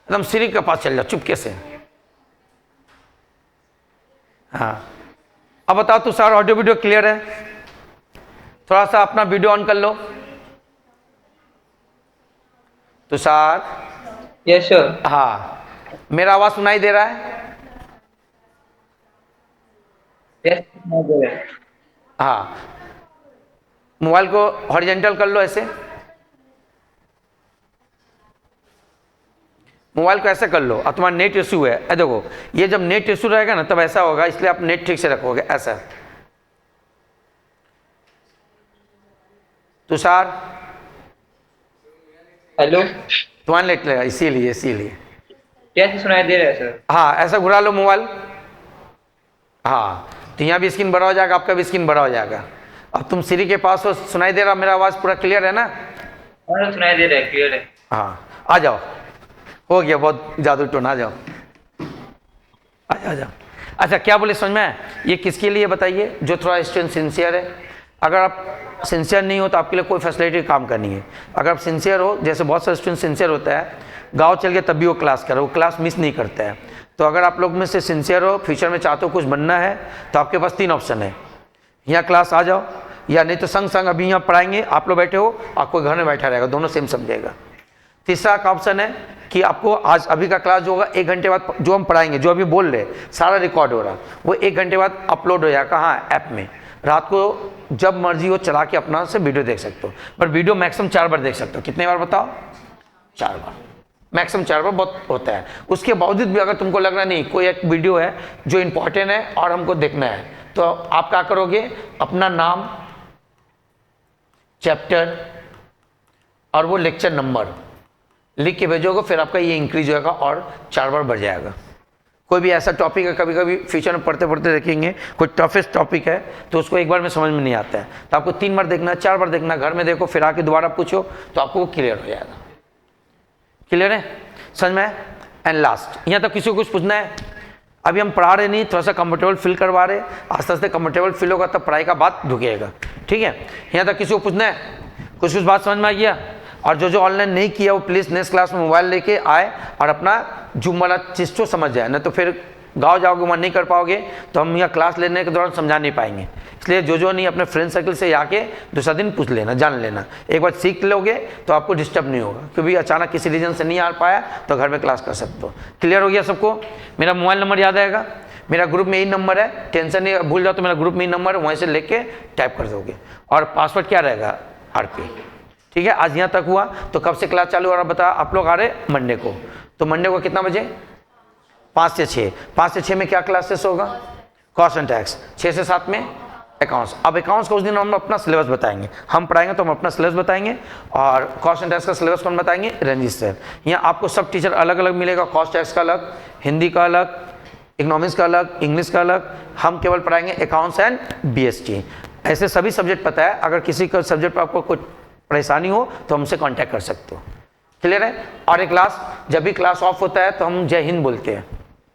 एकदम सीढ़ी के पास चल जाओ चुपके से। हाँ अब बताओ तो सर, ऑडियो वीडियो क्लियर है? थोड़ा सा अपना वीडियो ऑन कर लो तुषार। Yes sir. हाँ मेरा आवाज सुनाई दे रहा है? यस। हाँ मोबाइल को हॉरिजॉन्टल कर लो ऐसे, मोबाइल को ऐसे कर लो। और तुम्हारा नेट इशू है, देखो ये जब नेट इशू रहेगा ना तब ऐसा होगा, इसलिए आप नेट ठीक से रखोगे ऐसा। तुषार हेलो, तुम्हारा नेट लगेगा इसीलिए कैसे सुनाई दे रहा है सर? हाँ ऐसा घुरा लो मोबाइल। हाँ तो यहाँ भी स्क्रीन बड़ा हो जाएगा, आपका भी स्क्रीन बड़ा हो जाएगा। अब तुम सीरी के पास हो, सुनाई दे रहा मेरा आवाज़ पूरा क्लियर है ना? हाँ सुनाई दे रहा है, क्लियर है। हाँ आ जाओ, हो गया बहुत जादू टोन, आ जाओ आ जाओ। अच्छा क्या बोले समझ में आया? ये किसके लिए बताइए? जो थोड़ा स्टूडेंट सिंसियर है। अगर आप सिंसियर नहीं हो तो आपके लिए कोई फैसिलिटी काम करनी है। अगर आप सिंसियर हो, जैसे बहुत सारे स्टूडेंट सिंसियर होता है, गांव चल के तब भी वो क्लास करे, वो क्लास मिस नहीं करता है। तो अगर आप लोग में से सिंसियर हो, फ्यूचर में चाहते हो कुछ बनना है, तो आपके पास 3 ऑप्शन है। यहाँ क्लास आ जाओ, या नहीं तो संग संग अभी यहाँ पढ़ाएंगे, आप लोग बैठे हो और कोई घर में बैठा रहेगा, दोनों सेम समझेगा। तीसरा का ऑप्शन है कि आपको आज अभी का क्लास जो होगा 1 घंटे बाद जो हम पढ़ाएंगे, जो अभी बोल रहे सारा रिकॉर्ड हो रहा, वो 1 घंटे बाद अपलोड हो जाएगा। कहाँ? ऐप में। रात को जब मर्जी हो चला के अपना से वीडियो देख सकते हो, पर वीडियो मैक्सिमम 4 बार देख सकते हो। कितने बार बताओ? 4 बार, मैक्सिमम 4 बार बहुत होता है। उसके बावजूद भी अगर तुमको लग रहा नहीं कोई एक वीडियो है जो इंपॉर्टेंट है और हमको देखना है, तो आप क्या करोगे? अपना नाम, चैप्टर और वो लेक्चर नंबर लिख के भेजोगे, फिर आपका ये इंक्रीज होगा और 4 बार बढ़ जाएगा। कोई भी ऐसा टॉपिक है, कभी कभी फ्यूचर में पढ़ते पढ़ते देखेंगे कोई टफेस्ट टॉपिक है तो उसको एक बार में समझ में नहीं आता है, तो आपको 3 बार देखना, 4 बार देखना, घर में देखो, फिर आके दोबारा पूछो तो आपको वो क्लियर हो जाएगा। क्लियर है? समझ में? एंड लास्ट, यहाँ तक किसी को कुछ पूछना है? अभी हम पढ़ा रहे नहीं, थोड़ा सा कंफर्टेबल फील करवा रहे, आस्ते आस्ते कंफर्टेबल फील होगा तब पढ़ाई का बात ढुकेगा। ठीक है, यहाँ तक किसी को पूछना है? कुछ बात समझ में आ गया? और जो ऑनलाइन नहीं किया वो प्लीज़ नेक्स्ट क्लास में मोबाइल लेके आए और अपना जूम वाला चीज़ को समझ जाए, नहीं तो फिर गाँव जाओगे वहाँ नहीं कर पाओगे, तो हम यहाँ क्लास लेने के दौरान समझा नहीं पाएंगे। इसलिए जो नहीं अपने फ्रेंड सर्कल से आके दूसरा दिन पूछ लेना, जान लेना। एक बार सीख लोगे तो आपको डिस्टर्ब नहीं होगा, क्योंकि अचानक किसी रीजन से नहीं आ पाया तो घर में क्लास कर सकते हो। क्लियर हो गया सबको? मेरा मोबाइल नंबर याद आएगा, मेरा ग्रुप में यही नंबर है, टेंशन नहीं, भूल जाओ तो मेरा ग्रुप में ही नंबर है, वहीं से लेके टाइप कर दोगे। और पासवर्ड क्या रहेगा? आरपी। ठीक है, आज यहाँ तक हुआ, तो कब से क्लास चालू हो रहा बता? आप लोग आ रहे मंडे को, तो मंडे को कितना बजे? 5 से 6। 5 से 6 में क्या क्लासेस होगा? Cost and tax. 6 से 7 में अकाउंट्स। अब अकाउंट्स का उस दिन हम अपना सिलेबस बताएंगे, हम पढ़ाएंगे तो हम अपना सिलेबस बताएंगे, और कॉस्ट एंड टैक्स का सिलेबस कौन बताएंगे? रंजीत सर। यहाँ आपको सब टीचर अलग अलग मिलेगा, कॉस्ट टैक्स का अलग, हिंदी का अलग, इकोनॉमिक्स का अलग, इंग्लिश का अलग। हम केवल पढ़ाएंगे अकाउंट्स एंड BST। ऐसे सभी सब्जेक्ट पता है, अगर किसी का सब्जेक्ट पर आपको कुछ परेशानी हो तो हमसे कांटेक्ट कर सकते हो। क्लियर है? और एक क्लास, जब भी क्लास ऑफ होता है तो हम जय हिंद बोलते हैं।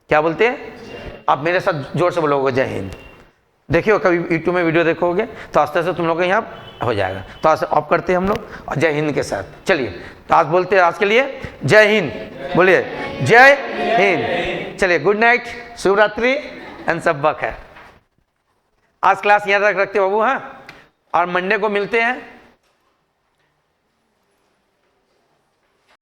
क्या बोलते हैं? आप मेरे साथ जोर से बोलोगे, जय हिंद। देखियो कभी यूट्यूब में वीडियो देखोगे तो आस्ते आस्ते तुम लोग को यहाँ हो जाएगा। तो आज ऑफ करते हैं हम लोग और जय हिंद के साथ। चलिए तो आज बोलते हैं आज के लिए जय हिंद, बोलिए जय हिंद। चलिए गुड नाइट, शुभ रात्रि एंड सब खैर। आज क्लास यहाँ तक रखते बाबू, हाँ, और मंडे को मिलते हैं